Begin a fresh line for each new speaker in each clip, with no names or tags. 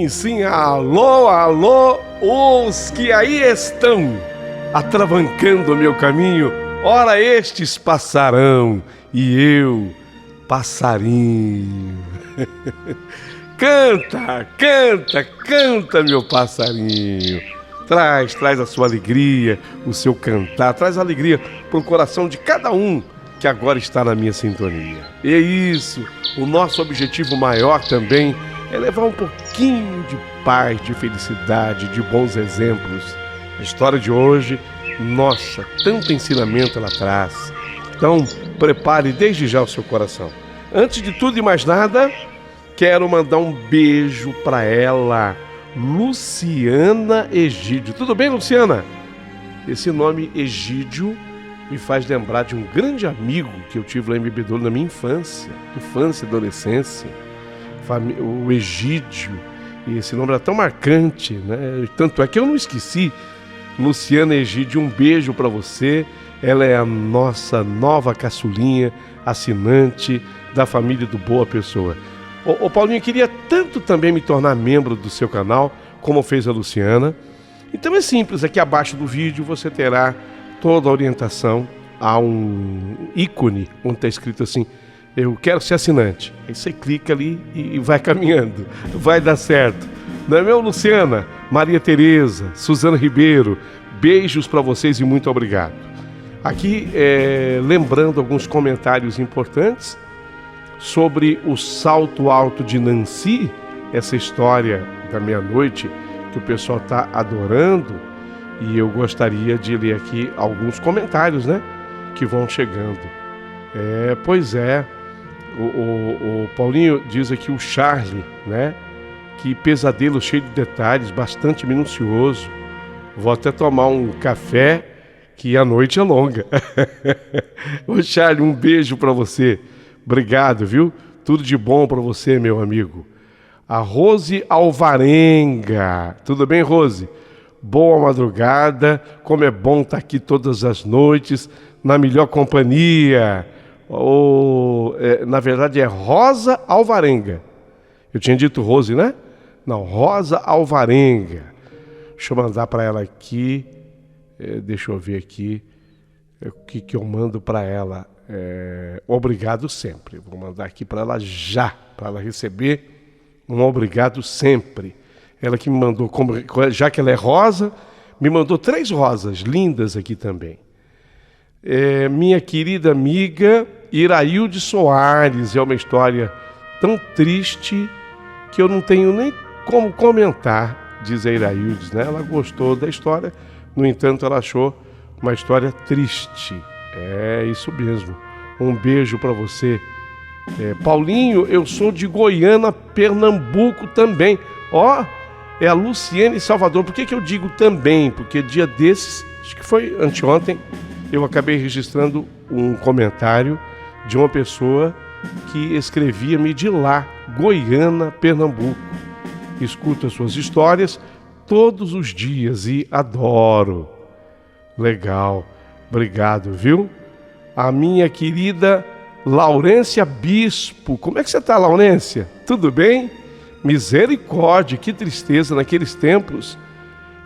sim, alô, alô, os que aí estão, atravancando o meu caminho, ora estes passarão, e eu, passarinho. Canta, canta, canta, meu passarinho. Traz a sua alegria, o seu cantar, traz alegria para o coração de cada um que agora está na minha sintonia. E é isso, o nosso objetivo maior também é levar um pouquinho de paz, de felicidade, de bons exemplos. A história de hoje, nossa, tanto ensinamento ela traz. Então, prepare desde já o seu coração. Antes de tudo e mais nada, quero mandar um beijo para ela, Luciana Egídio. Tudo bem, Luciana? Esse nome Egídio me faz lembrar de um grande amigo que eu tive lá em Bebedouro na minha infância e adolescência, o Egídio. E esse nome era tão marcante, né? Tanto é que eu não esqueci. Luciana Egídio, um beijo para você. Ela é a nossa nova caçulinha, assinante da família do Boa Pessoa. Ô Paulinho, eu queria tanto também me tornar membro do seu canal, como fez a Luciana. Então é simples, aqui abaixo do vídeo você terá toda a orientação. Há um ícone onde está escrito assim: eu quero ser assinante. Aí você clica ali e vai caminhando, vai dar certo. Não é meu, Luciana? Maria Tereza, Suzana Ribeiro, beijos para vocês e muito obrigado. Aqui, lembrando alguns comentários importantes sobre o salto alto de Nancy, essa história da meia-noite que o pessoal está adorando, e eu gostaria de ler aqui alguns comentários, né, que vão chegando. Pois é, o Paulinho diz aqui, o Charlie, né, que pesadelo cheio de detalhes, bastante minucioso. Vou até tomar um café, que a noite é longa. Ô Charlie, um beijo para você. Obrigado, viu? Tudo de bom para você, meu amigo. A Rose Alvarenga. Tudo bem, Rose? Boa madrugada. Como é bom estar aqui todas as noites, na melhor companhia. Na verdade é Rosa Alvarenga. Eu tinha dito Rose, né? Não, Rosa Alvarenga. Deixa eu mandar para ela aqui. Deixa eu ver aqui o que eu mando para ela. Obrigado sempre. Vou mandar aqui para ela já, para ela receber um obrigado sempre. Ela que me mandou, já que ela é rosa, me mandou 3 rosas lindas aqui também. Minha querida amiga Irailde Soares, é uma história tão triste que eu não tenho nem como comentar, diz a Irailde, né? Ela gostou da história, no entanto ela achou uma história triste. É isso mesmo. Um beijo para você. Paulinho, eu sou de Goiânia, Pernambuco também. É a Luciene Salvador. Por que eu digo também? Porque dia desses, acho que foi anteontem, eu acabei registrando um comentário de uma pessoa que escrevia-me de lá, Goiânia, Pernambuco. Escuto as suas histórias todos os dias e adoro. Legal. Obrigado, viu? A minha querida Laurência Bispo. Como é que você está, Laurência? Tudo bem? Misericórdia, que tristeza naqueles tempos.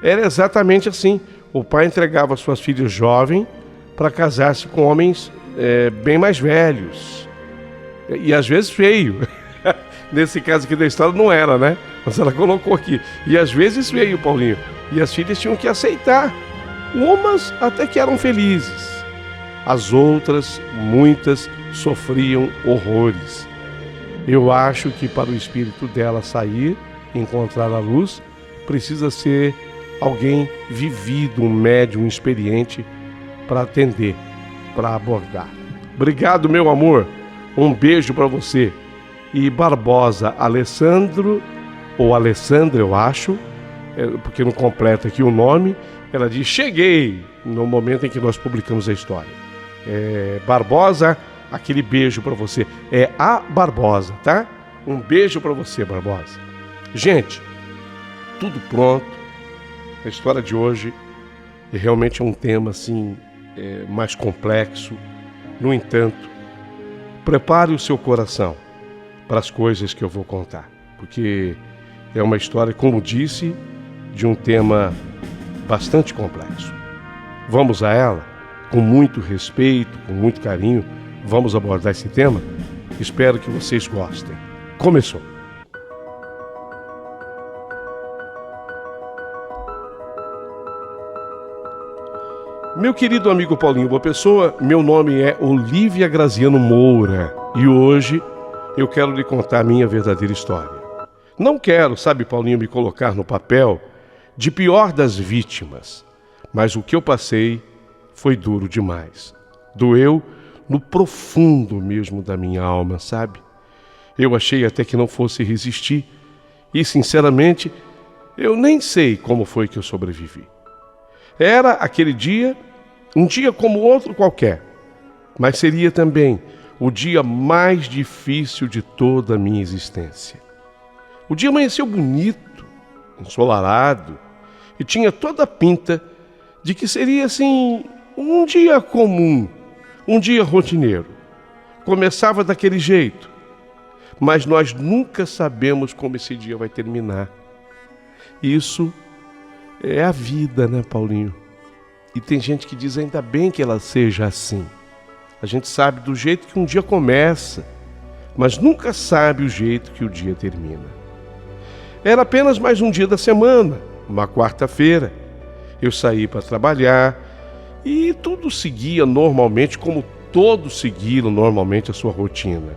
Era exatamente assim. O pai entregava suas filhas jovens para casar-se com homens bem mais velhos. E às vezes feio. Nesse caso aqui da história não era, né? Mas ela colocou aqui. E às vezes feio, Paulinho. E as filhas tinham que aceitar. Umas até que eram felizes. As outras, muitas, sofriam horrores. Eu acho que para o espírito dela sair, encontrar a luz, precisa ser alguém vivido, um médium experiente para atender, para abordar. Obrigado, meu amor. Um beijo para você. E Barbosa Alessandro, ou Alessandra, eu acho, porque não completa aqui o nome, ela diz, cheguei, no momento em que nós publicamos a história. Barbosa, aquele beijo para você. É a Barbosa, tá? Um beijo para você, Barbosa. Gente, tudo pronto. A história de hoje realmente é um tema assim, mais complexo. No entanto, prepare o seu coração para as coisas que eu vou contar, porque É uma história, como disse, de um tema bastante complexo. Vamos a ela? Com muito respeito, com muito carinho, vamos abordar esse tema? Espero que vocês gostem. Começou! Meu querido amigo Paulinho Boa Pessoa, meu nome é Olívia Graziano Moura e hoje eu quero lhe contar a minha verdadeira história. Não quero, sabe, Paulinho, me colocar no papel de pior das vítimas, mas o que eu passei foi duro demais. Doeu no profundo mesmo da minha alma, sabe? Eu achei até que não fosse resistir e, sinceramente, eu nem sei como foi que eu sobrevivi. Era aquele dia, um dia como outro qualquer, mas seria também o dia mais difícil de toda a minha existência. O dia amanheceu bonito, ensolarado, e tinha toda a pinta de que seria, assim, um dia comum, um dia rotineiro. Começava daquele jeito, mas nós nunca sabemos como esse dia vai terminar. Isso é a vida, né, Paulinho? E tem gente que diz ainda bem que ela seja assim. A gente sabe do jeito que um dia começa, mas nunca sabe o jeito que o dia termina. Era apenas mais um dia da semana, uma quarta-feira. Eu saí para trabalhar e tudo seguia normalmente como todos seguiram normalmente a sua rotina.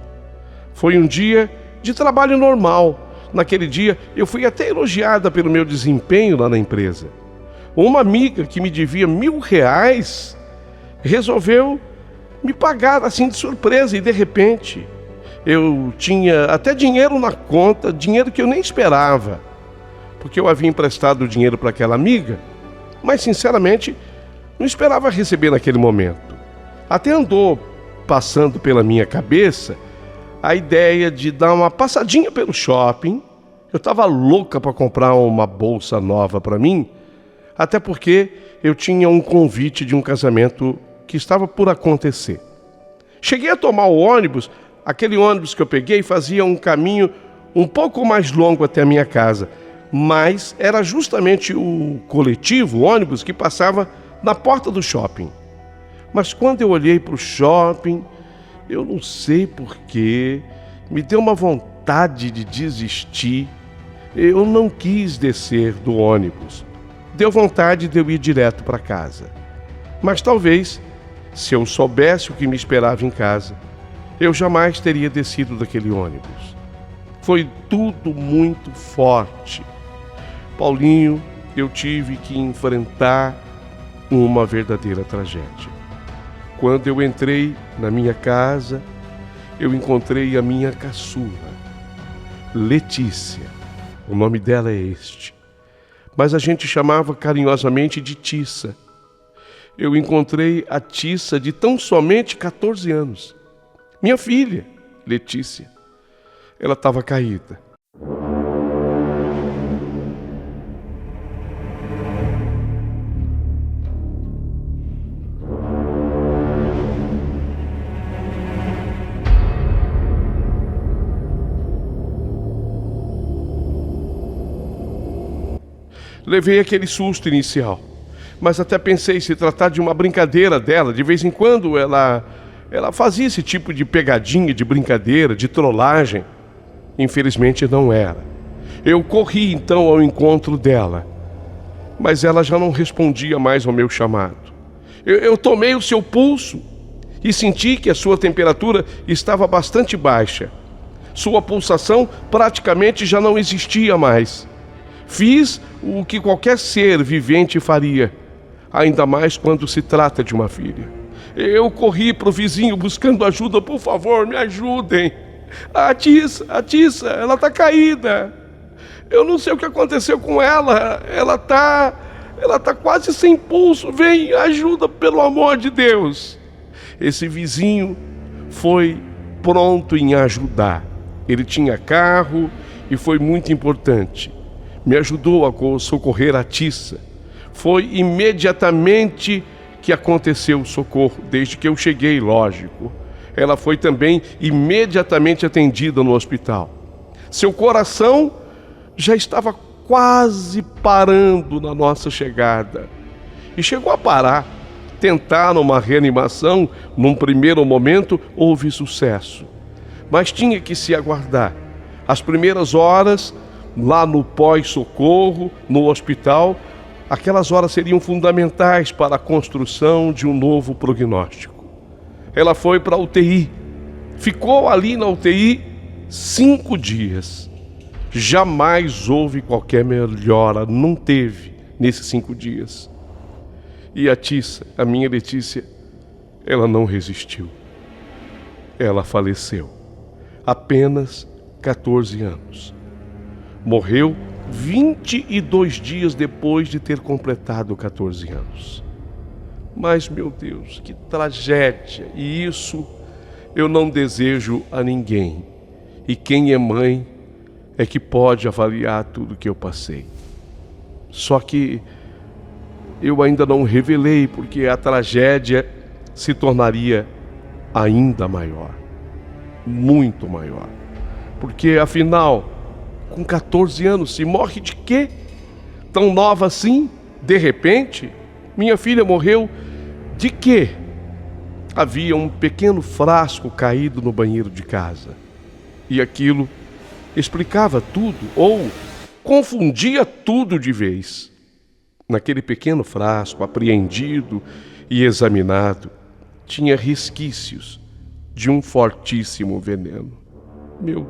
Foi um dia de trabalho normal. Naquele dia eu fui até elogiada pelo meu desempenho lá na empresa. Uma amiga que me devia R$1.000 resolveu me pagar assim de surpresa e de repente eu tinha até dinheiro na conta, dinheiro que eu nem esperava, porque eu havia emprestado o dinheiro para aquela amiga, mas sinceramente não esperava receber naquele momento. Até andou passando pela minha cabeça a ideia de dar uma passadinha pelo shopping. Eu estava louca para comprar uma bolsa nova para mim, até porque eu tinha um convite de um casamento que estava por acontecer. Cheguei a tomar o ônibus, aquele ônibus que eu peguei fazia um caminho um pouco mais longo até a minha casa, mas era justamente o coletivo, o ônibus, que passava na porta do shopping. Mas quando eu olhei para o shopping, eu não sei porquê, me deu uma vontade de desistir. Eu não quis descer do ônibus. Deu vontade de eu ir direto para casa. Mas talvez, se eu soubesse o que me esperava em casa, eu jamais teria descido daquele ônibus. Foi tudo muito forte. Paulinho, eu tive que enfrentar uma verdadeira tragédia. Quando eu entrei na minha casa, eu encontrei a minha caçula, Letícia. O nome dela é este, mas a gente chamava carinhosamente de Tissa. Eu encontrei a Tissa de tão somente 14 anos. Minha filha, Letícia, ela estava caída. Levei aquele susto inicial, mas até pensei se tratar de uma brincadeira dela. De vez em quando ela fazia esse tipo de pegadinha, de brincadeira, de trollagem. Infelizmente não era. Eu corri então ao encontro dela, mas ela já não respondia mais ao meu chamado. Eu tomei o seu pulso e senti que a sua temperatura estava bastante baixa. Sua pulsação praticamente já não existia mais. Fiz o que qualquer ser vivente faria, ainda mais quando se trata de uma filha. Eu corri para o vizinho buscando ajuda. Por favor, me ajudem. A Tissa, ela está caída. Eu não sei o que aconteceu com ela. Ela tá quase sem pulso. Vem, ajuda, pelo amor de Deus. Esse vizinho foi pronto em ajudar. Ele tinha carro e foi muito importante. Me ajudou a socorrer a Tissa. Foi imediatamente que aconteceu o socorro, desde que eu cheguei, lógico. Ela foi também imediatamente atendida no hospital. Seu coração já estava quase parando na nossa chegada. E chegou a parar. Tentaram uma reanimação, num primeiro momento houve sucesso. Mas tinha que se aguardar. As primeiras horas, lá no pós-socorro, no hospital, aquelas horas seriam fundamentais para a construção de um novo prognóstico. Ela foi para a UTI. Ficou ali na UTI 5 dias. Jamais houve qualquer melhora, não teve nesses 5 dias. E a Tissa, a minha Letícia, ela não resistiu. Ela faleceu. Apenas 14 anos. Morreu 22 dias depois de ter completado 14 anos. Mas, meu Deus, que tragédia! E isso eu não desejo a ninguém. E quem é mãe é que pode avaliar tudo que eu passei. Só que eu ainda não revelei, porque a tragédia se tornaria ainda maior. Muito maior. Porque, afinal, com 14 anos, se morre de quê? Tão nova assim? De repente? Minha filha morreu de quê? Havia um pequeno frasco caído no banheiro de casa. E aquilo explicava tudo, ou confundia tudo de vez. Naquele pequeno frasco, apreendido e examinado, tinha resquícios de um fortíssimo veneno. Meu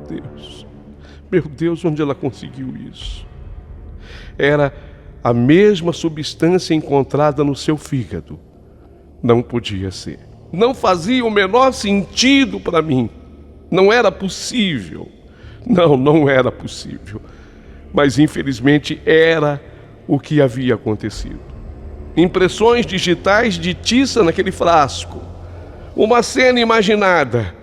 Deus, onde ela conseguiu isso? Era a mesma substância encontrada no seu fígado. Não podia ser. Não fazia o menor sentido para mim. Não era possível. Não era possível. Mas infelizmente era o que havia acontecido. Impressões digitais de Tissa naquele frasco. Uma cena imaginada.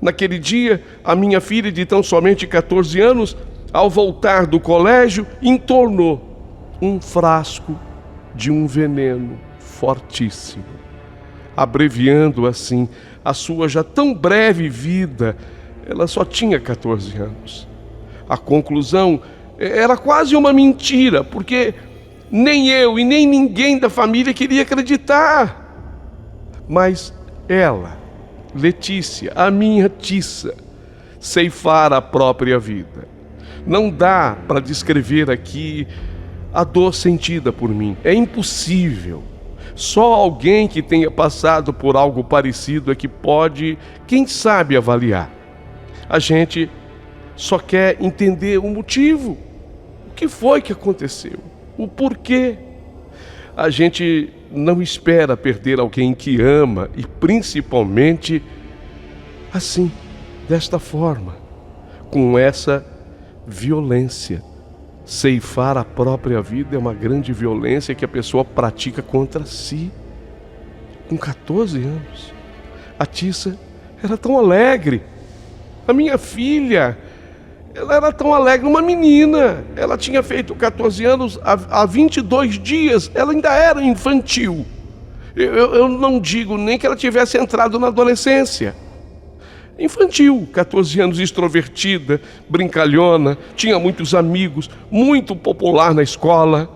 Naquele dia, a minha filha de tão somente 14 anos, ao voltar do colégio, entornou um frasco de um veneno fortíssimo, abreviando assim a sua já tão breve vida. Ela só tinha 14 anos. A conclusão era quase uma mentira, porque nem eu e nem ninguém da família queria acreditar. Mas ela, Letícia, a minha Tissa, ceifara a própria vida. Não dá para descrever aqui a dor sentida por mim. É impossível. Só alguém que tenha passado por algo parecido é que pode, quem sabe, avaliar. A gente só quer entender o motivo. O que foi que aconteceu? O porquê? A gente não espera perder alguém que ama e principalmente assim, desta forma, com essa violência. Ceifar a própria vida é uma grande violência que a pessoa pratica contra si. Com 14 anos, a Tissa era tão alegre. A minha filha, ela era tão alegre, uma menina. Ela tinha feito 14 anos, há 22 dias, ela ainda era infantil. Eu não digo nem que ela tivesse entrado na adolescência. Infantil, 14 anos, extrovertida, brincalhona, tinha muitos amigos, muito popular na escola.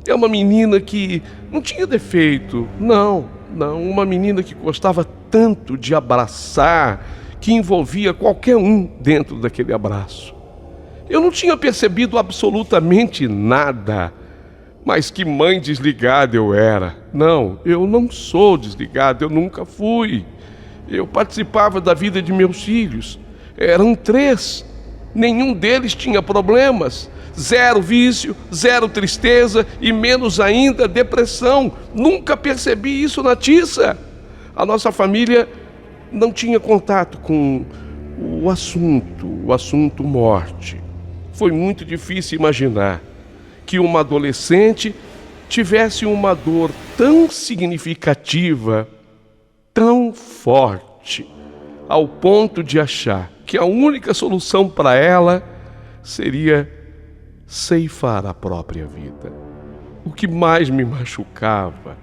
É uma menina que não tinha defeito, não, uma menina que gostava tanto de abraçar, que envolvia qualquer um dentro daquele abraço. Eu não tinha percebido absolutamente nada, mas que mãe desligada eu era. Não, eu não sou desligado, eu nunca fui. Eu participava da vida de meus filhos. Eram 3. Nenhum deles tinha problemas. 0 vício, 0 tristeza e menos ainda depressão. Nunca percebi isso na Tissa. A nossa família não tinha contato com o assunto morte. Foi muito difícil imaginar que uma adolescente tivesse uma dor tão significativa, tão forte, ao ponto de achar que a única solução para ela seria ceifar a própria vida. O que mais me machucava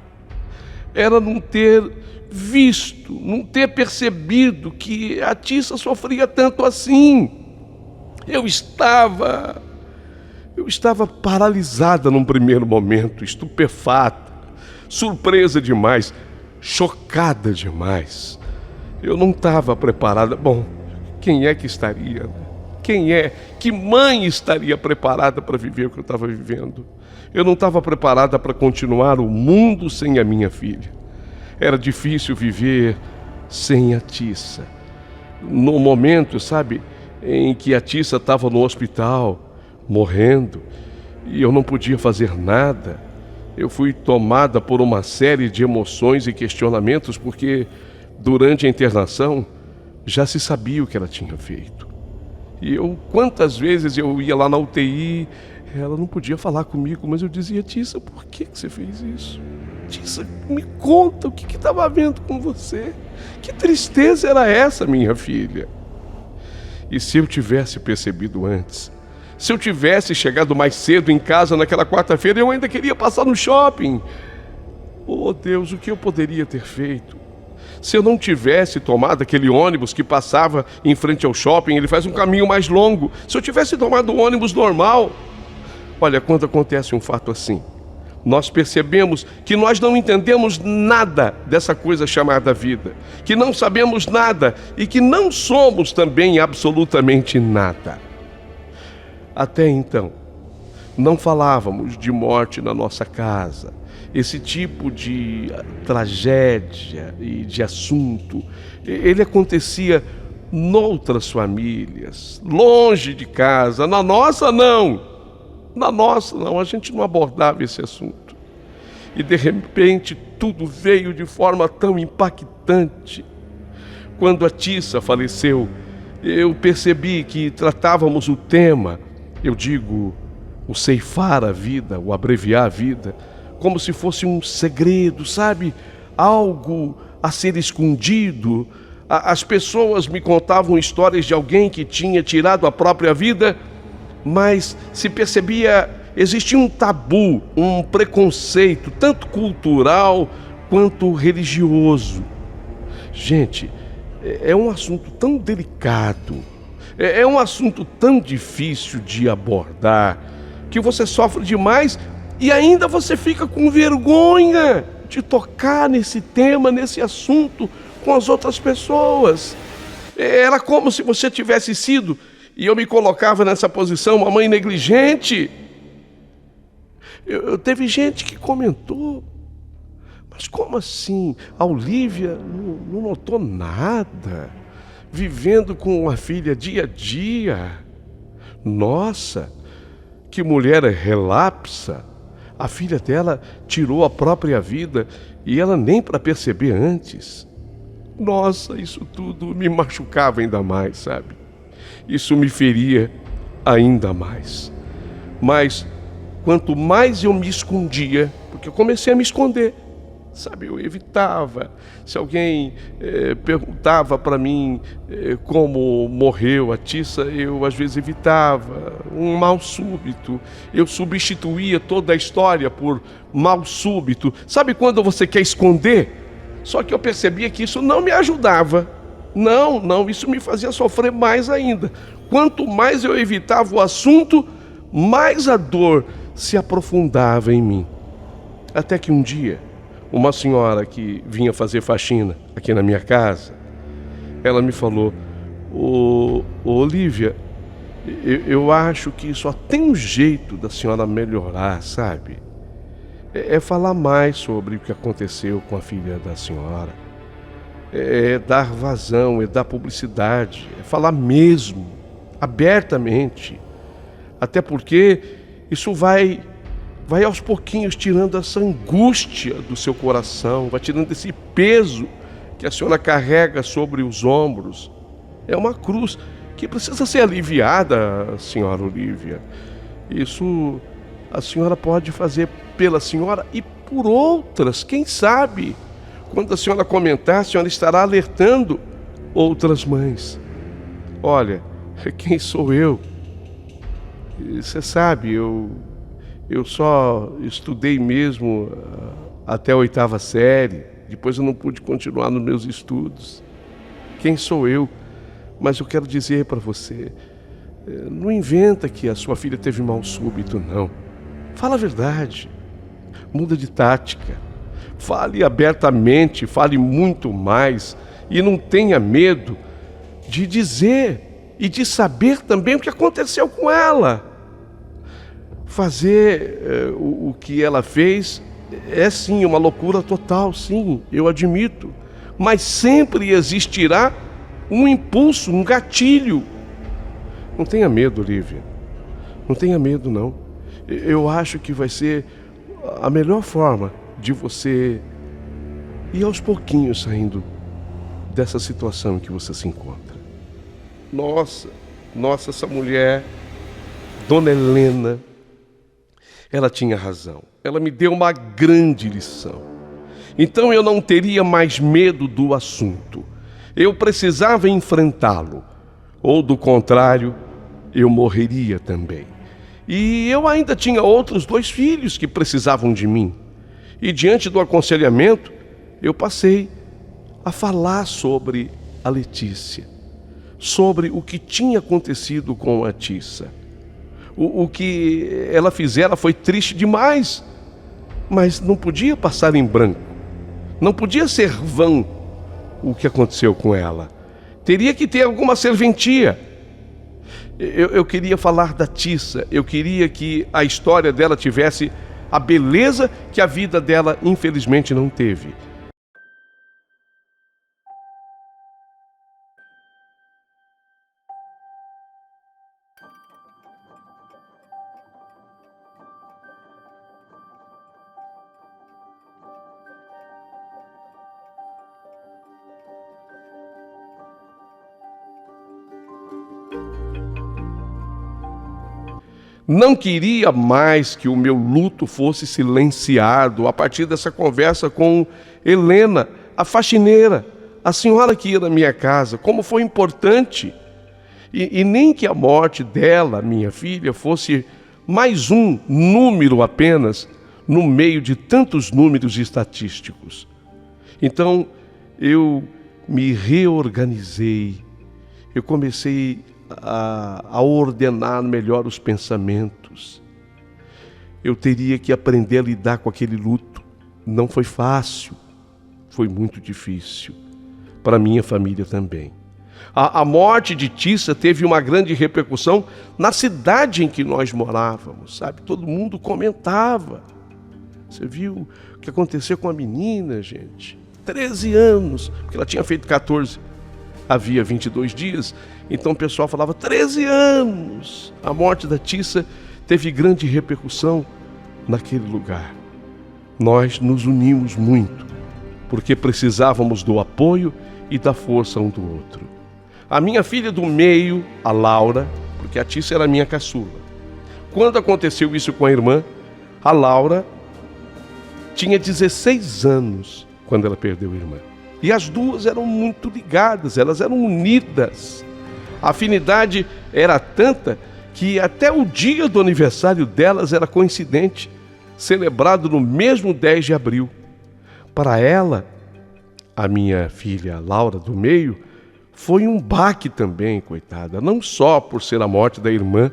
era não ter visto, não ter percebido que a Tissa sofria tanto assim. Eu estava Eu estava paralisada num primeiro momento, estupefata, surpresa demais, chocada demais. Eu não estava preparada. Bom, quem é que estaria, né? Que mãe estaria preparada para viver o que eu estava vivendo? Eu não estava preparada para continuar o mundo sem a minha filha. Era difícil viver sem a Tissa. No momento, sabe, em que a Tissa estava no hospital, morrendo, e eu não podia fazer nada, eu fui tomada por uma série de emoções e questionamentos, porque durante a internação já se sabia o que ela tinha feito. E quantas vezes eu ia lá na UTI, ela não podia falar comigo, mas eu dizia: Tissa, por que você fez isso? Tissa, me conta, o que estava havendo com você? Que tristeza era essa, minha filha? E se eu tivesse percebido antes, se eu tivesse chegado mais cedo em casa naquela quarta-feira, eu ainda queria passar no shopping. Oh Deus, o que eu poderia ter feito? Se eu não tivesse tomado aquele ônibus que passava em frente ao shopping, ele faz um caminho mais longo. Se eu tivesse tomado o ônibus normal. Olha, quando acontece um fato assim, nós percebemos que nós não entendemos nada dessa coisa chamada vida, que não sabemos nada e que não somos também absolutamente nada. Até então, não falávamos de morte na nossa casa. Esse tipo de tragédia e de assunto, ele acontecia noutras famílias, longe de casa. Na nossa, não. Na nossa, não. A gente não abordava esse assunto. E, de repente, tudo veio de forma tão impactante. Quando a Tissa faleceu, eu percebi que tratávamos o tema, eu digo, o ceifar a vida, o abreviar a vida, como se fosse um segredo, sabe? Algo a ser escondido. As pessoas me contavam histórias de alguém que tinha tirado a própria vida, mas se percebia, existia um tabu, um preconceito, tanto cultural quanto religioso. Gente, é um assunto tão delicado, é um assunto tão difícil de abordar, que você sofre demais e ainda você fica com vergonha de tocar nesse tema, nesse assunto com as outras pessoas. Era como se você tivesse sido, e eu me colocava nessa posição, uma mãe negligente. Teve gente que comentou: mas como assim? A Olívia não notou nada, vivendo com a filha dia a dia. Nossa, que mulher relapsa. A filha dela tirou a própria vida e ela nem para perceber antes. Nossa, isso tudo me machucava ainda mais, sabe? Isso me feria ainda mais. Mas quanto mais eu me escondia, porque eu comecei a me esconder, sabe? Eu evitava. Se alguém perguntava para mim como morreu a Tissa, eu às vezes evitava. Um mal súbito. Eu substituía toda a história por mal súbito. Sabe quando você quer esconder? Só que eu percebia que isso não me ajudava. Não, isso me fazia sofrer mais ainda. Quanto mais eu evitava o assunto, mais a dor se aprofundava em mim. Até que um dia, uma senhora que vinha fazer faxina aqui na minha casa, ela me falou: Olívia, eu acho que só tem um jeito da senhora melhorar, sabe? É falar mais sobre o que aconteceu com a filha da senhora. É dar vazão, é dar publicidade, é falar mesmo, abertamente. Até porque isso vai aos pouquinhos tirando essa angústia do seu coração, vai tirando esse peso que a senhora carrega sobre os ombros. É uma cruz que precisa ser aliviada, senhora Olívia. Isso a senhora pode fazer pela senhora e por outras, quem sabe? Quando a senhora comentar, a senhora estará alertando outras mães. Olha, quem sou eu? Você sabe, eu só estudei mesmo até a 8ª série. Depois eu não pude continuar nos meus estudos. Quem sou eu? Mas eu quero dizer para você, Não inventa que a sua filha teve mal súbito, não. Fala a verdade. Muda de tática. Fale abertamente, fale muito mais. E não tenha medo de dizer e de saber também o que aconteceu com ela. Fazer o que ela fez é sim uma loucura total, sim, eu admito. Mas sempre existirá um impulso, um gatilho. Não tenha medo, Olívia. Não tenha medo, não. Eu acho que vai ser a melhor forma de você ir aos pouquinhos saindo dessa situação em que você se encontra. Nossa, essa mulher, Dona Helena, ela tinha razão. Ela me deu uma grande lição. Então eu não teria mais medo do assunto. Eu precisava enfrentá-lo. Ou do contrário, eu morreria também. E eu ainda tinha outros 2 filhos que precisavam de mim. E diante do aconselhamento, eu passei a falar sobre a Letícia, sobre o que tinha acontecido com a Tissa. O que ela fizera foi triste demais, mas não podia passar em branco. Não podia ser vão o que aconteceu com ela. Teria que ter alguma serventia. Eu queria falar da Tissa, eu queria que a história dela tivesse a beleza que a vida dela infelizmente não teve. Não queria mais que o meu luto fosse silenciado a partir dessa conversa com Helena, a faxineira, a senhora que ia na minha casa, como foi importante. E nem que a morte dela, minha filha, fosse mais um número apenas no meio de tantos números estatísticos. Então eu me reorganizei, eu comecei a ordenar melhor os pensamentos. Eu teria que aprender a lidar com aquele luto. Não foi fácil, foi muito difícil. Para minha família também. A morte de Tissa teve uma grande repercussão na cidade em que nós morávamos, sabe? Todo mundo comentava. Você viu o que aconteceu com a menina, gente? 13 anos, porque ela tinha feito 14. Havia 22 dias, então o pessoal falava 13 anos. A morte da Tissa teve grande repercussão naquele lugar. Nós nos unimos muito, porque precisávamos do apoio e da força um do outro. A minha filha do meio, a Laura, porque a Tissa era minha caçula. Quando aconteceu isso com a irmã, a Laura tinha 16 anos quando ela perdeu a irmã. E as duas eram muito ligadas, elas eram unidas. A afinidade era tanta que até o dia do aniversário delas era coincidente, celebrado no mesmo 10 de abril. Para ela, a minha filha Laura do meio, foi um baque também, coitada, não só por ser a morte da irmã,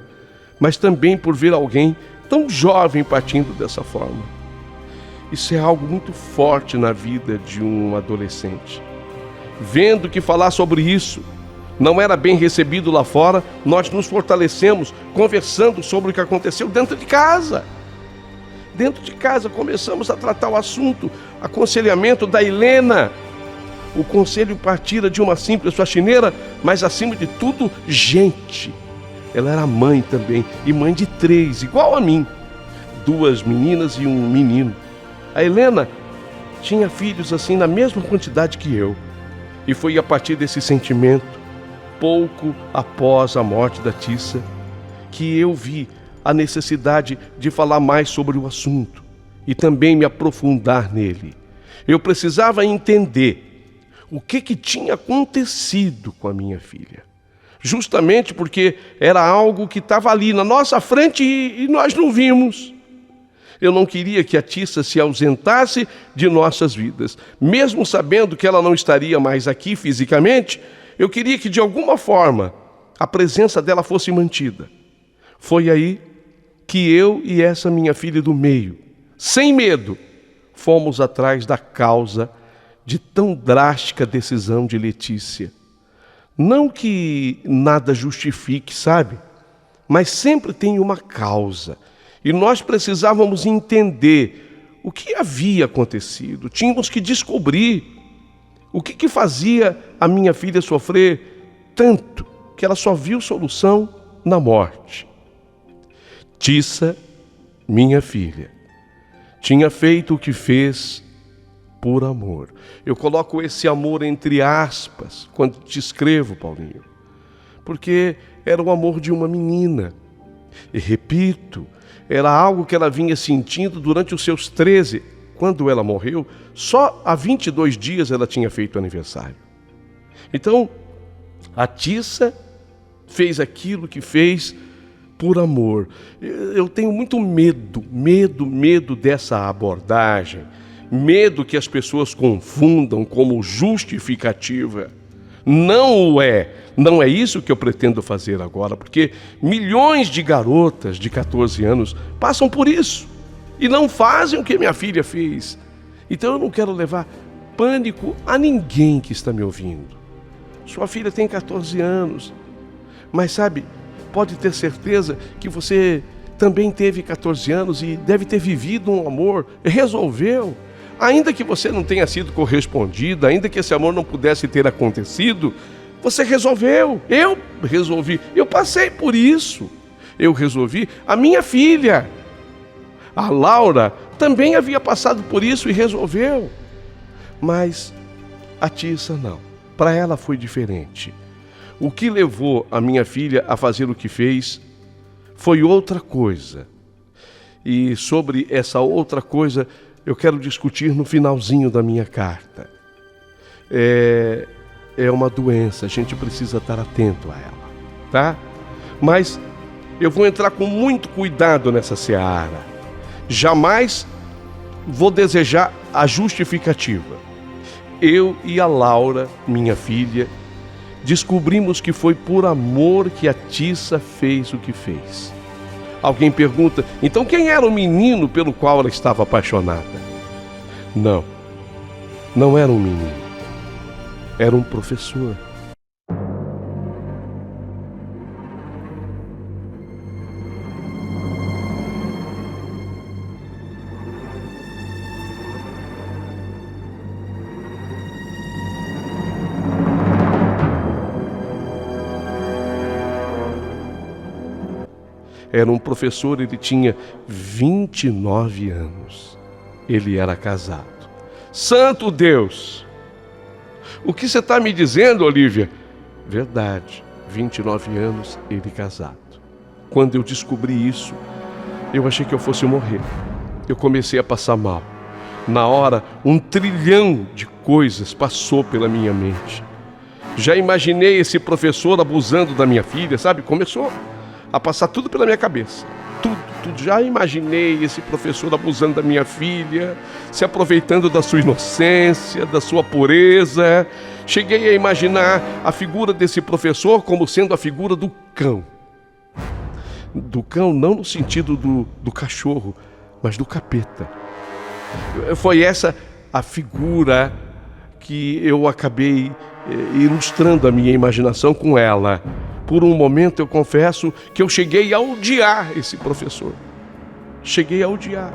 mas também por ver alguém tão jovem partindo dessa forma. Isso é algo muito forte na vida de um adolescente. Vendo que falar sobre isso não era bem recebido lá fora, nós nos fortalecemos conversando sobre o que aconteceu dentro de casa. Dentro de casa começamos a tratar o assunto, aconselhamento da Helena. O conselho partira de uma simples faxineira, mas acima de tudo, gente. Ela era mãe também, e mãe de 3, igual a mim. 2 meninas e um menino. A Helena tinha filhos assim na mesma quantidade que eu. E foi a partir desse sentimento, pouco após a morte da Tissa, que eu vi a necessidade de falar mais sobre o assunto e também me aprofundar nele. Eu precisava entender o que tinha acontecido com a minha filha. Justamente porque era algo que estava ali na nossa frente e nós não vimos. Eu não queria que a Tissa se ausentasse de nossas vidas. Mesmo sabendo que ela não estaria mais aqui fisicamente, eu queria que de alguma forma a presença dela fosse mantida. Foi aí que eu e essa minha filha do meio, sem medo, fomos atrás da causa de tão drástica decisão de Letícia. Não que nada justifique, sabe? Mas sempre tem uma causa. E nós precisávamos entender o que havia acontecido. Tínhamos que descobrir o que fazia a minha filha sofrer tanto que ela só viu solução na morte. Tissa, minha filha, tinha feito o que fez por amor. Eu coloco esse amor entre aspas quando te escrevo, Paulinho, porque era o amor de uma menina. E repito, era algo que ela vinha sentindo durante os seus 13. Quando ela morreu, só há 22 dias ela tinha feito aniversário. Então, a Tissa fez aquilo que fez por amor. Eu tenho muito medo dessa abordagem. Medo que as pessoas confundam como justificativa. Não é isso que eu pretendo fazer agora, porque milhões de garotas de 14 anos passam por isso e não fazem o que minha filha fez. Então eu não quero levar pânico a ninguém que está me ouvindo. Sua filha tem 14 anos, mas sabe, pode ter certeza que você também teve 14 anos e deve ter vivido um amor, resolveu. Ainda que você não tenha sido correspondida, ainda que esse amor não pudesse ter acontecido, você resolveu. Eu resolvi. Eu passei por isso. Eu resolvi. A minha filha, a Laura, também havia passado por isso e resolveu. Mas a Tissa não. Para ela foi diferente. O que levou a minha filha a fazer o que fez foi outra coisa. E sobre essa outra coisa eu quero discutir no finalzinho da minha carta. É uma doença, a gente precisa estar atento a ela, tá? Mas eu vou entrar com muito cuidado nessa seara. Jamais vou desejar a justificativa. Eu e a Laura, minha filha, descobrimos que foi por amor que a Tissa fez o que fez. Alguém pergunta, então quem era o menino pelo qual ela estava apaixonada? Não era um menino. Era um professor. Era um professor, ele tinha 29 anos. Ele era casado. Santo Deus! O que você está me dizendo, Olívia? Verdade, 29 anos, ele casado. Quando eu descobri isso, eu achei que eu fosse morrer. Eu comecei a passar mal. Na hora, 1 trilhão de coisas passou pela minha mente. Já imaginei esse professor abusando da minha filha, sabe? Começou a passar tudo pela minha cabeça. Tudo. Já imaginei esse professor abusando da minha filha, se aproveitando da sua inocência, da sua pureza. Cheguei a imaginar a figura desse professor como sendo a figura do cão. Do cão não no sentido do cachorro, mas do capeta. Foi essa a figura que eu acabei ilustrando a minha imaginação com ela. Por um momento eu confesso que eu cheguei a odiar esse professor. Cheguei a odiar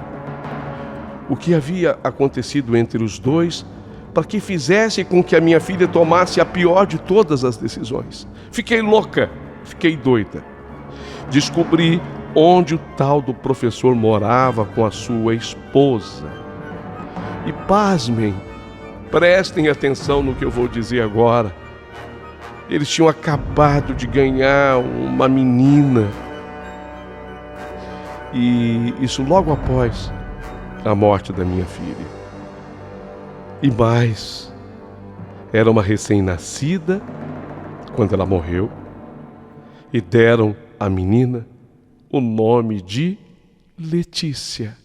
o que havia acontecido entre os dois para que fizesse com que a minha filha tomasse a pior de todas as decisões. Fiquei louca, fiquei doida. Descobri onde o tal do professor morava com a sua esposa. E pasmem, prestem atenção no que eu vou dizer agora. Eles tinham acabado de ganhar uma menina. E isso logo após a morte da minha filha. E mais, era uma recém-nascida quando ela morreu. E deram à menina o nome de Letícia.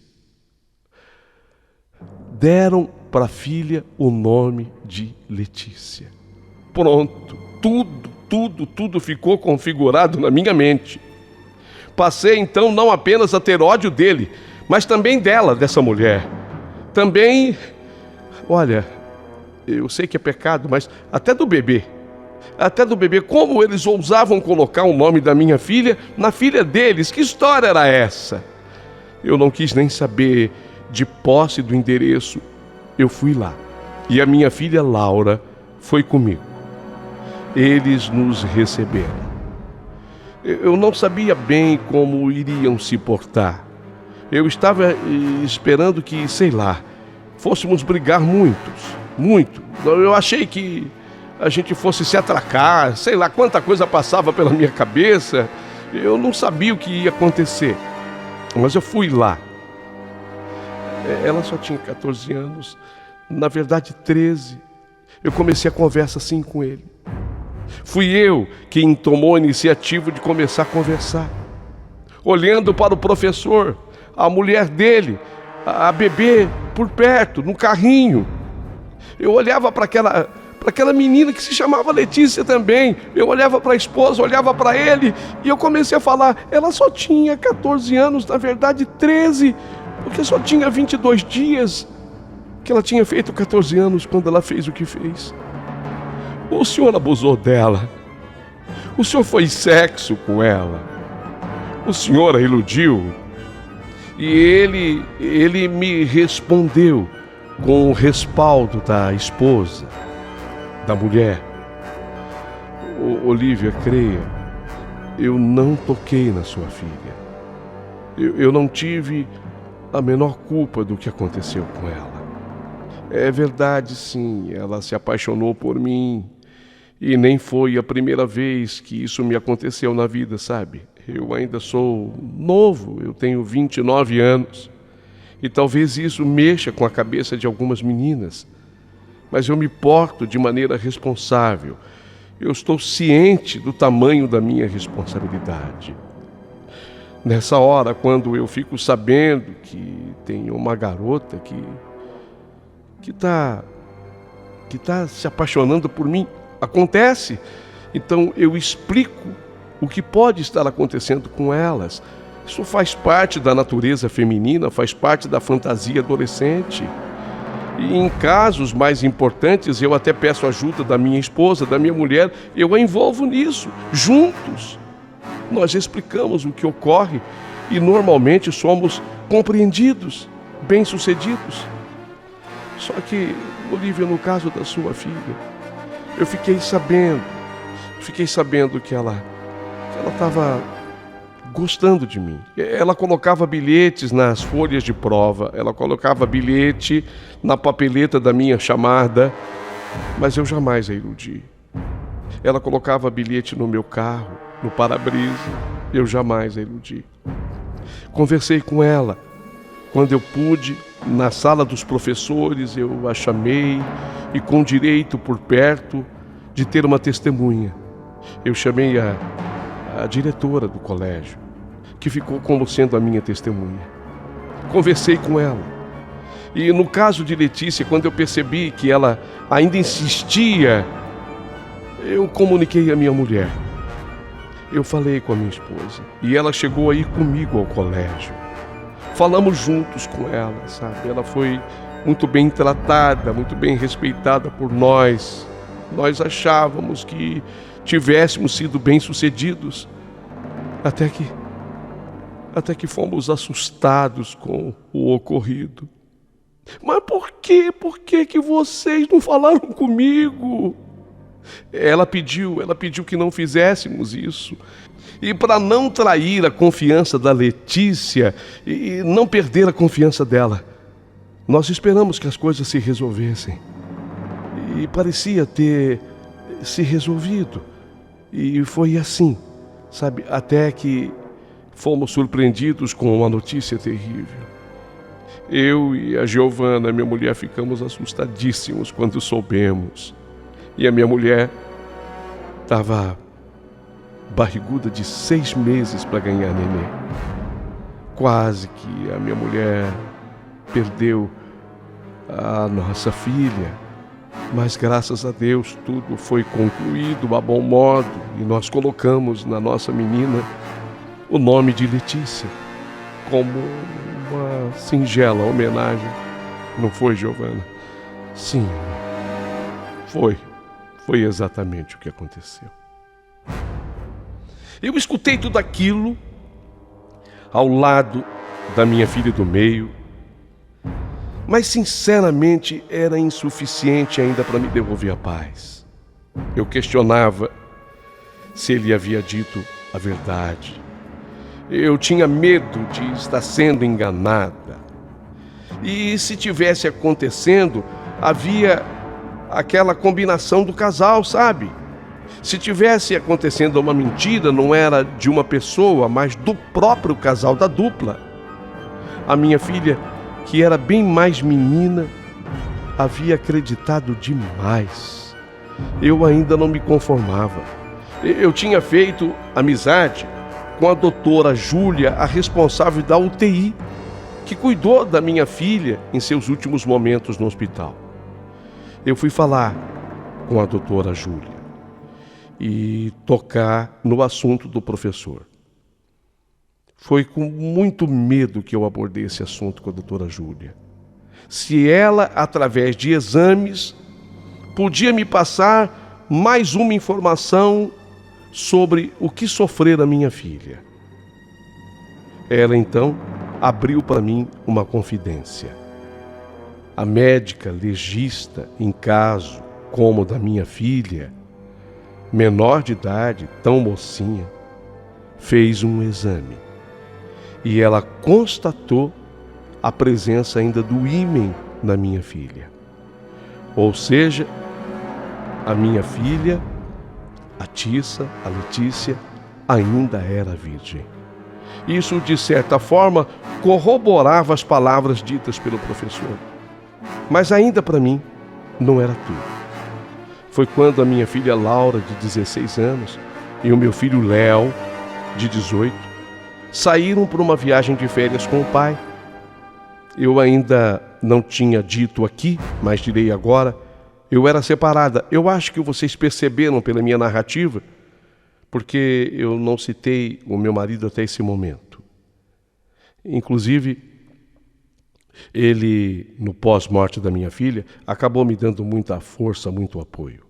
Deram para a filha o nome de Letícia. Pronto, tudo ficou configurado na minha mente. Passei então não apenas a ter ódio dele, mas também dela, dessa mulher. Também, olha, eu sei que é pecado, mas até do bebê. Até do bebê, como eles ousavam colocar o nome da minha filha na filha deles? Que história era essa? Eu não quis nem saber de posse do endereço. Eu fui lá e a minha filha Laura foi comigo. Eles nos receberam. Eu não sabia bem como iriam se portar. Eu estava esperando que, sei lá, fôssemos brigar muito. Eu achei que a gente fosse se atracar, sei lá quanta coisa passava pela minha cabeça. Eu não sabia o que ia acontecer, mas eu fui lá. Ela só tinha 14 anos, na verdade 13. Eu comecei a conversa assim com ele. Fui eu quem tomou a iniciativa de começar a conversar. Olhando para o professor, a mulher dele, a bebê por perto, no carrinho. Eu olhava para aquela menina que se chamava Letícia também. Eu olhava para a esposa, olhava para ele e eu comecei a falar. Ela só tinha 14 anos, na verdade 13, porque só tinha 22 dias que ela tinha feito 14 anos quando ela fez o que fez. O senhor abusou dela. O senhor foi sexo com ela. O senhor a iludiu. E ele me respondeu com o respaldo da esposa, da mulher. Olívia, creia, eu não toquei na sua filha. Eu não tive a menor culpa do que aconteceu com ela. É verdade, sim, ela se apaixonou por mim. E nem foi a primeira vez que isso me aconteceu na vida, sabe? Eu ainda sou novo, eu tenho 29 anos. E talvez isso mexa com a cabeça de algumas meninas. Mas eu me porto de maneira responsável. Eu estou ciente do tamanho da minha responsabilidade. Nessa hora, quando eu fico sabendo que tem uma garota que tá se apaixonando por mim, acontece. Então eu explico o que pode estar acontecendo com elas. Isso faz parte da natureza feminina, faz parte da fantasia adolescente. E em casos mais importantes, eu até peço ajuda da minha esposa, da minha mulher, eu a envolvo nisso, juntos. Nós explicamos o que ocorre e normalmente somos compreendidos, bem-sucedidos. Só que, Olívia, no caso da sua filha, eu fiquei sabendo que ela estava gostando de mim. Ela colocava bilhetes nas folhas de prova, ela colocava bilhete na papeleta da minha chamada, mas eu jamais a iludi. Ela colocava bilhete no meu carro, no para-brisa, eu jamais a iludi. Conversei com ela. Quando eu pude, na sala dos professores, eu a chamei e com direito por perto de ter uma testemunha. Eu chamei a diretora do colégio, que ficou como sendo a minha testemunha. Conversei com ela. E no caso de Letícia, quando eu percebi que ela ainda insistia, eu comuniquei à minha mulher. Eu falei com a minha esposa e ela chegou a ir comigo ao colégio. Falamos juntos com ela, sabe? Ela foi muito bem tratada, muito bem respeitada por nós. Nós achávamos que tivéssemos sido bem-sucedidos, até que fomos assustados com o ocorrido. Mas por quê? Por que que vocês não falaram comigo? Ela pediu que não fizéssemos isso. E para não trair a confiança da Letícia e não perder a confiança dela, nós esperamos que as coisas se resolvessem. E parecia ter se resolvido. E foi assim, sabe? Até que fomos surpreendidos com uma notícia terrível. Eu e a Giovana, minha mulher, ficamos assustadíssimos quando soubemos. E a minha mulher estava barriguda de 6 meses para ganhar neném. Quase que a minha mulher perdeu a nossa filha Mas graças a Deus tudo foi concluído a bom modo e nós colocamos na nossa menina o nome de Letícia, como uma singela homenagem. Não foi, Giovana? Sim, foi. Foi exatamente o que aconteceu. Eu escutei tudo aquilo ao lado da minha filha do meio, mas sinceramente era insuficiente ainda para me devolver a paz. Eu questionava se ele havia dito a verdade. Eu tinha medo de estar sendo enganada. E se tivesse acontecendo, havia aquela combinação do casal, sabe? Se tivesse acontecendo uma mentira, não era de uma pessoa, mas do próprio casal da dupla. A minha filha, que era bem mais menina, havia acreditado demais. Eu ainda não me conformava. Eu tinha feito amizade com a doutora Júlia, a responsável da UTI, que cuidou da minha filha em seus últimos momentos no hospital. Eu fui falar com a doutora Júlia e tocar no assunto do professor. Foi com muito medo que eu abordei esse assunto com a doutora Júlia. Se ela, através de exames, podia me passar mais uma informação sobre o que sofrera a minha filha. Ela, então, abriu para mim uma confidência. A médica legista, em caso como o da minha filha, menor de idade, tão mocinha, fez um exame. E ela constatou a presença ainda do ímen na minha filha. Ou seja, a minha filha, a Tissa, a Letícia, ainda era virgem. Isso, de certa forma, corroborava as palavras ditas pelo professor. Mas ainda para mim, não era tudo. Foi quando a minha filha Laura, de 16 anos, e o meu filho Léo, de 18, saíram para uma viagem de férias com o pai. Eu ainda não tinha dito aqui, mas direi agora, eu era separada. Eu acho que vocês perceberam pela minha narrativa, porque eu não citei o meu marido até esse momento. Inclusive, ele, no pós-morte da minha filha, acabou me dando muita força, muito apoio.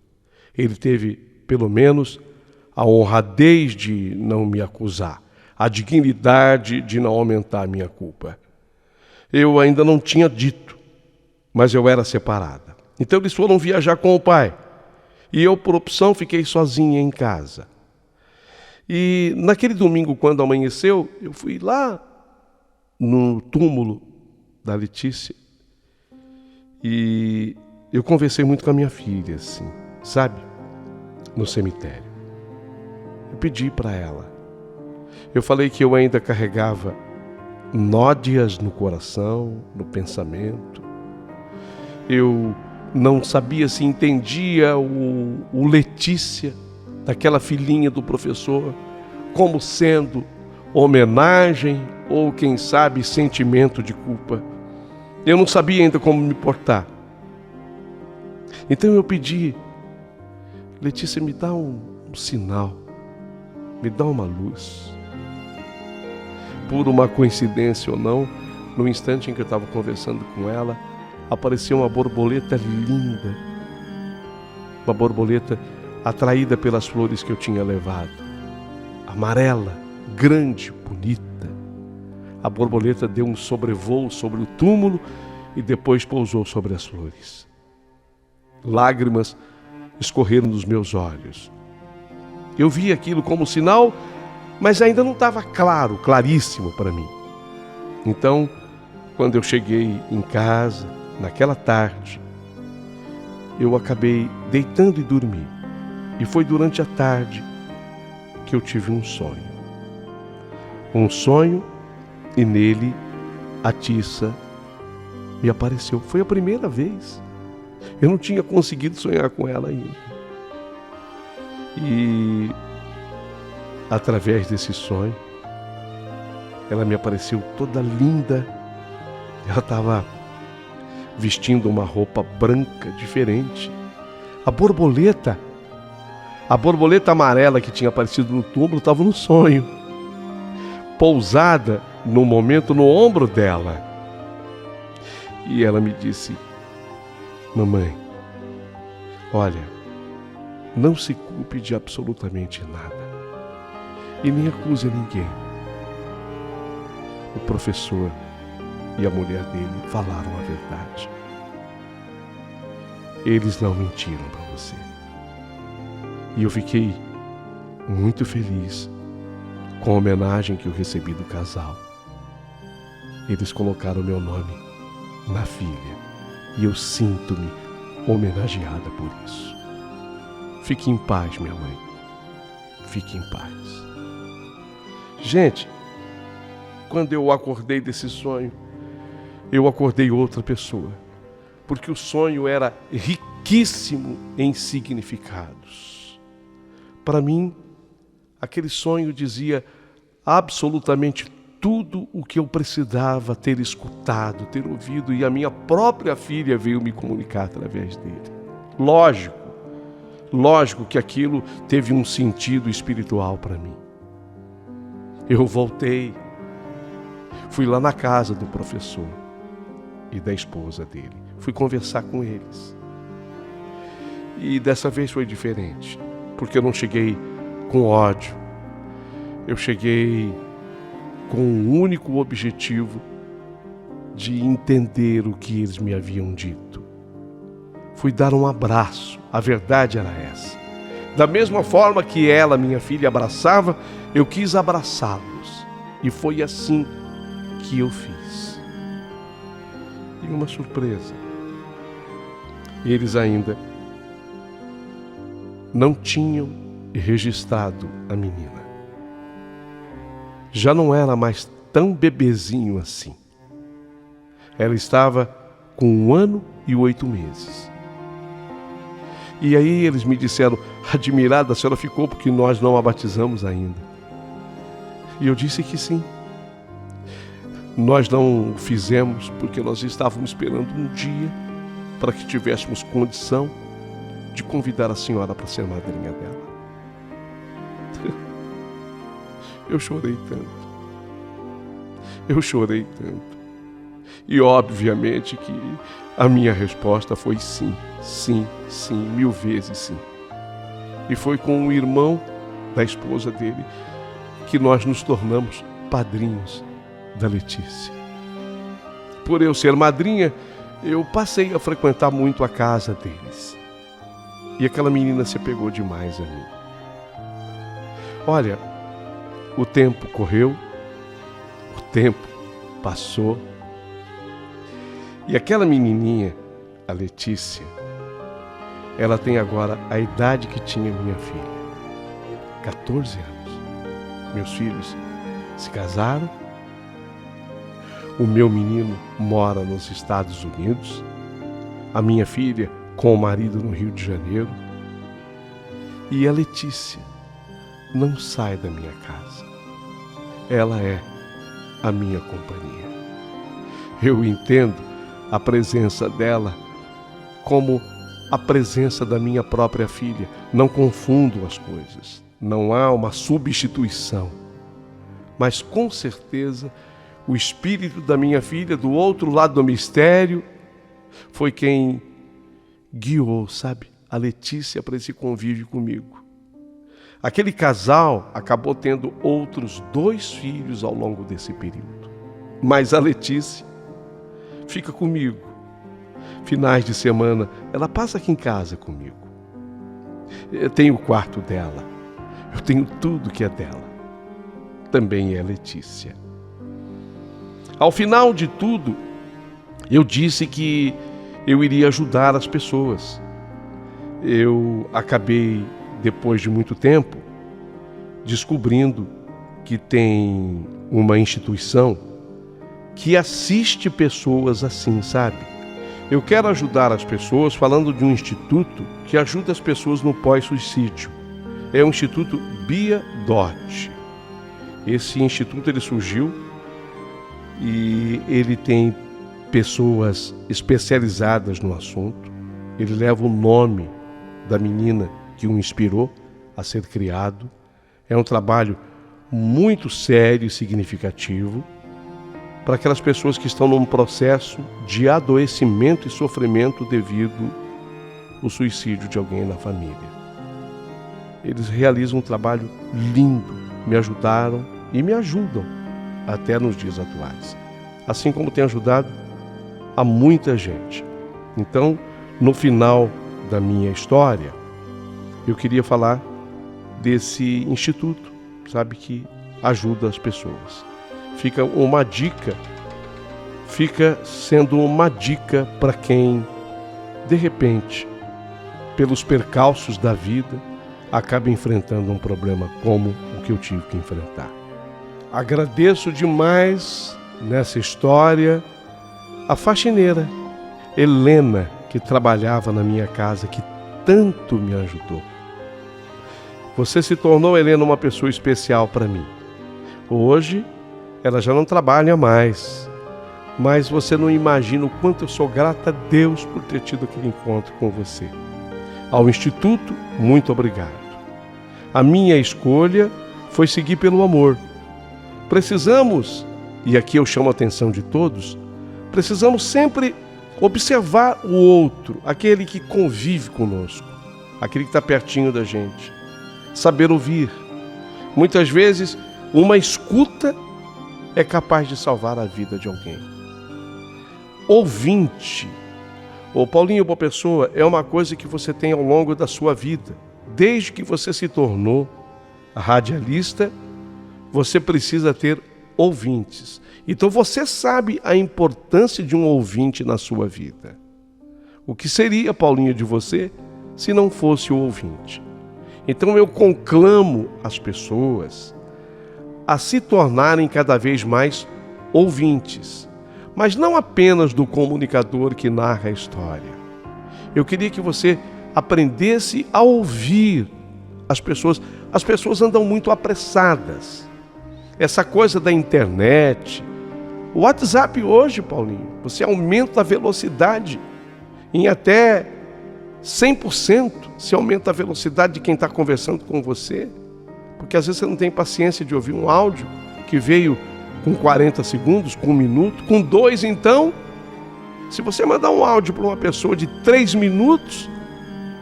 Ele teve, pelo menos, a honradez de não me acusar, a dignidade de não aumentar a minha culpa. Eu ainda não tinha dito, mas eu era separada. Então eles foram viajar com o pai. E eu, por opção, fiquei sozinha em casa. E naquele domingo, quando amanheceu, eu fui lá no túmulo da Letícia e eu conversei muito com a minha filha, assim, sabe? No cemitério. Eu pedi para ela. Eu falei que eu ainda carregava nódoas no coração, no pensamento. Eu não sabia se entendia o Letícia, daquela filhinha do professor, como sendo homenagem ou, quem sabe, sentimento de culpa. Eu não sabia ainda como me portar. Então eu pedi, Letícia, me dá um sinal, me dá uma luz. Por uma coincidência ou não, no instante em que eu estava conversando com ela, apareceu uma borboleta linda, uma borboleta atraída pelas flores que eu tinha levado, amarela, grande, bonita. A borboleta deu um sobrevoo sobre o túmulo e depois pousou sobre as flores. Lágrimas escorreram dos meus olhos. Eu vi aquilo como sinal, mas ainda não estava claro, claríssimo para mim. Então, quando eu cheguei em casa, naquela tarde, eu acabei deitando e dormi. E foi durante a tarde que eu tive um sonho. Um sonho, e nele a Tissa me apareceu. Foi a primeira vez. Eu não tinha conseguido sonhar com ela ainda. E através desse sonho, ela me apareceu toda linda. Ela estava vestindo uma roupa branca, diferente, A borboleta amarela que tinha aparecido no túmulo estava no sonho, pousada no momento no ombro dela. E ela me disse: mamãe, olha, não se culpe de absolutamente nada e nem acuse ninguém. O professor e a mulher dele falaram a verdade. Eles não mentiram para você. E eu fiquei muito feliz com a homenagem que eu recebi do casal. Eles colocaram meu nome na filha e eu sinto-me homenageada por isso. Fique em paz, minha mãe. Fique em paz. Gente, quando eu acordei desse sonho, eu acordei outra pessoa, porque o sonho era riquíssimo em significados. Para mim, aquele sonho dizia absolutamente tudo o que eu precisava ter escutado, ter ouvido, e a minha própria filha veio me comunicar através dele. Lógico que aquilo teve um sentido espiritual para mim. Eu voltei, fui lá na casa do professor e da esposa dele, fui conversar com eles. E dessa vez foi diferente, porque eu não cheguei com ódio, eu cheguei com um único objetivo de entender o que eles me haviam dito. Fui dar um abraço, a verdade era essa. Da mesma forma que ela, minha filha, abraçava, eu quis abraçá-los. E foi assim que eu fiz. E uma surpresa. Eles ainda não tinham registrado a menina. Já não era mais tão bebezinho assim. Ela estava com 1 ano e 8 meses. E aí eles me disseram: admirada, a senhora ficou porque nós não a batizamos ainda. E eu disse que sim. Nós não o fizemos porque nós estávamos esperando um dia para que tivéssemos condição de convidar a senhora para ser madrinha dela. Eu chorei tanto. Eu chorei tanto. E obviamente que a minha resposta foi sim, sim, sim, 1000 vezes sim. E foi com o irmão da esposa dele que nós nos tornamos padrinhos da Letícia. Por eu ser madrinha, eu passei a frequentar muito a casa deles. E aquela menina se apegou demais a mim. Olha, o tempo correu, o tempo passou, e aquela menininha, a Letícia, ela tem agora a idade que tinha minha filha, 14 anos. Meus filhos se casaram, o meu menino mora nos Estados Unidos, a minha filha com o marido no Rio de Janeiro, e a Letícia não sai da minha casa. Ela é a minha companhia. Eu entendo a presença dela como a presença da minha própria filha. Não confundo as coisas. Não há uma substituição. Mas com certeza o espírito da minha filha do outro lado do mistério foi quem guiou, sabe, a Letícia para esse convívio comigo. Aquele casal acabou tendo outros 2 filhos ao longo desse período. Mas a Letícia fica comigo. Finais de semana, ela passa aqui em casa comigo. Eu tenho o quarto dela. Eu tenho tudo que é dela. Também é a Letícia. Ao final de tudo, eu disse que eu iria ajudar as pessoas. Eu acabei, depois de muito tempo, descobrindo que tem uma instituição que assiste pessoas assim, sabe? Eu quero ajudar as pessoas falando de um instituto que ajuda as pessoas no pós-suicídio. É o Instituto Bia Dot. Esse instituto ele surgiu e ele tem pessoas especializadas no assunto. Ele leva o nome da menina que o inspirou a ser criado. É um trabalho muito sério e significativo para aquelas pessoas que estão num processo de adoecimento e sofrimento devido ao suicídio de alguém na família. Eles realizam um trabalho lindo, me ajudaram e me ajudam até nos dias atuais, assim como tem ajudado a muita gente. Então, no final da minha história, eu queria falar desse instituto, sabe, que ajuda as pessoas. Fica sendo uma dica para quem, de repente, pelos percalços da vida, acaba enfrentando um problema como o que eu tive que enfrentar. Agradeço demais nessa história a faxineira Helena, que trabalhava na minha casa, que tanto me ajudou. Você se tornou, Helena, uma pessoa especial para mim. Hoje, ela já não trabalha mais, mas você não imagina o quanto eu sou grata a Deus por ter tido aquele encontro com você. Ao Instituto, muito obrigado. A minha escolha foi seguir pelo amor. Precisamos, e aqui eu chamo a atenção de todos, precisamos sempre observar o outro, aquele que convive conosco, aquele que está pertinho da gente. Saber ouvir. Muitas vezes, uma escuta é capaz de salvar a vida de alguém. Ouvinte. Ô Paulinho, boa pessoa, é uma coisa que você tem ao longo da sua vida. Desde que você se tornou radialista, você precisa ter ouvintes. Então você sabe a importância de um ouvinte na sua vida. O que seria, Paulinho, de você se não fosse o ouvinte? Então eu conclamo as pessoas a se tornarem cada vez mais ouvintes, mas não apenas do comunicador que narra a história. Eu queria que você aprendesse a ouvir as pessoas. As pessoas andam muito apressadas. Essa coisa da internet, o WhatsApp hoje, Paulinho, você aumenta a velocidade em até 100%, se aumenta a velocidade de quem está conversando com você, porque às vezes você não tem paciência de ouvir um áudio que veio com 40 segundos, com 1 minuto, com 2 então. Se você mandar um áudio para uma pessoa de 3 minutos,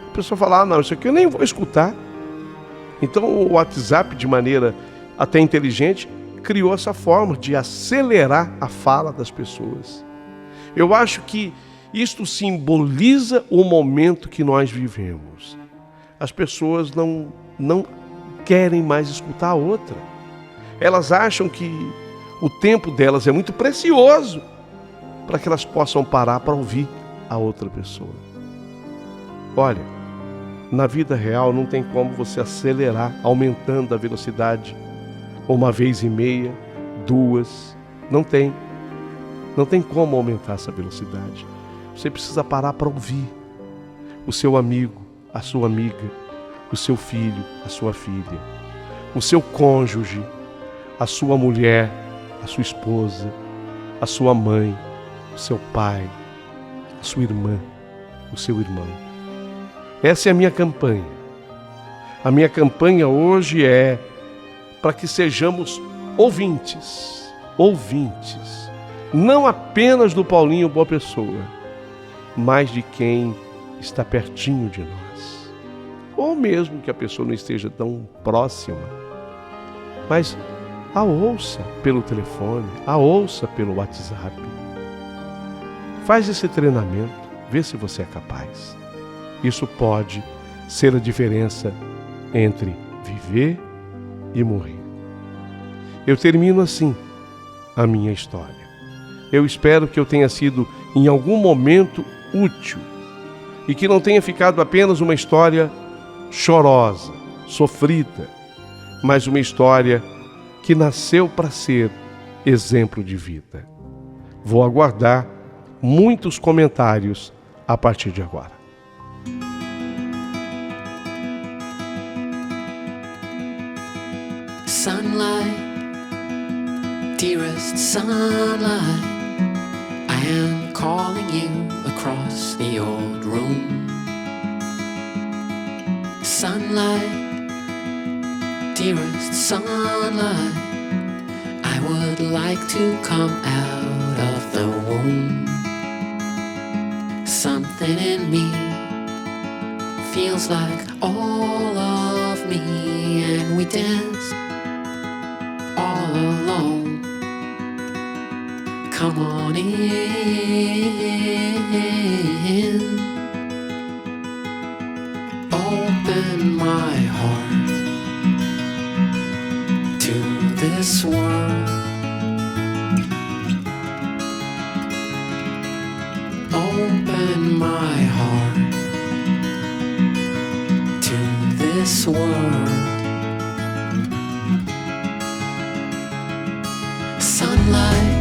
a pessoa fala, não, isso aqui eu nem vou escutar. Então o WhatsApp, de maneira até inteligente, criou essa forma de acelerar a fala das pessoas. Eu acho que isto simboliza o momento que nós vivemos. As pessoas não querem mais escutar a outra. Elas acham que o tempo delas é muito precioso para que elas possam parar para ouvir a outra pessoa. Olha, na vida real não tem como você acelerar aumentando a velocidade 1,5 vezes, 2, não tem. Não tem como aumentar essa velocidade. Você precisa parar para ouvir o seu amigo, a sua amiga, o seu filho, a sua filha, o seu cônjuge, a sua mulher, a sua esposa, a sua mãe, o seu pai, a sua irmã, o seu irmão. Essa é a minha campanha. A minha campanha hoje é para que sejamos ouvintes, não apenas do Paulinho Boa Pessoa, mas de quem está pertinho de nós. Ou mesmo que a pessoa não esteja tão próxima, mas a ouça pelo telefone, a ouça pelo WhatsApp. Faz esse treinamento, vê se você é capaz. Isso pode ser a diferença entre viver e morrer. Eu termino assim a minha história. Eu espero que eu tenha sido em algum momento útil e que não tenha ficado apenas uma história chorosa, sofrida, mas uma história que nasceu para ser exemplo de vida. Vou aguardar muitos comentários a partir de agora.
Sunlight, dearest sunlight, I am calling you across the old room. Sunlight, dearest sunlight, I would like to come out of the womb. Something in me feels like all of me, and we dance all alone. Come on in. Open my heart to this world. Open my heart to this world. Sunlight,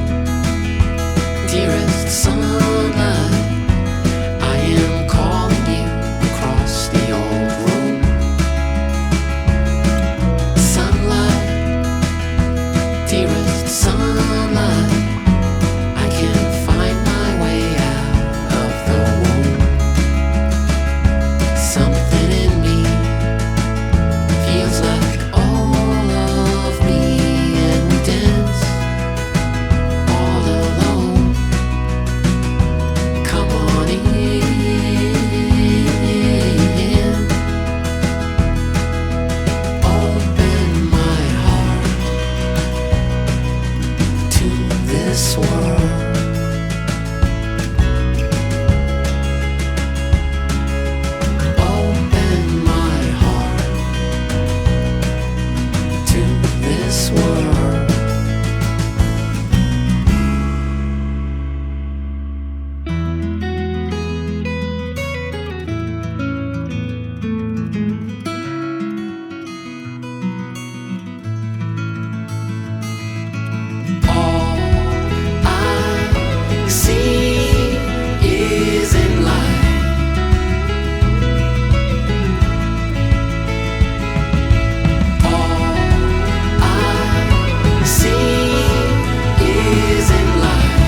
dearest sunlight, I am calling you across the old room. Sunlight, dearest sunlight, I can't find my way out of the womb. Something in me feels like all of me, and we dance all alone. Come on in. Open my heart to this world. Open my heart to this world. All I see is in light. All I see is in light.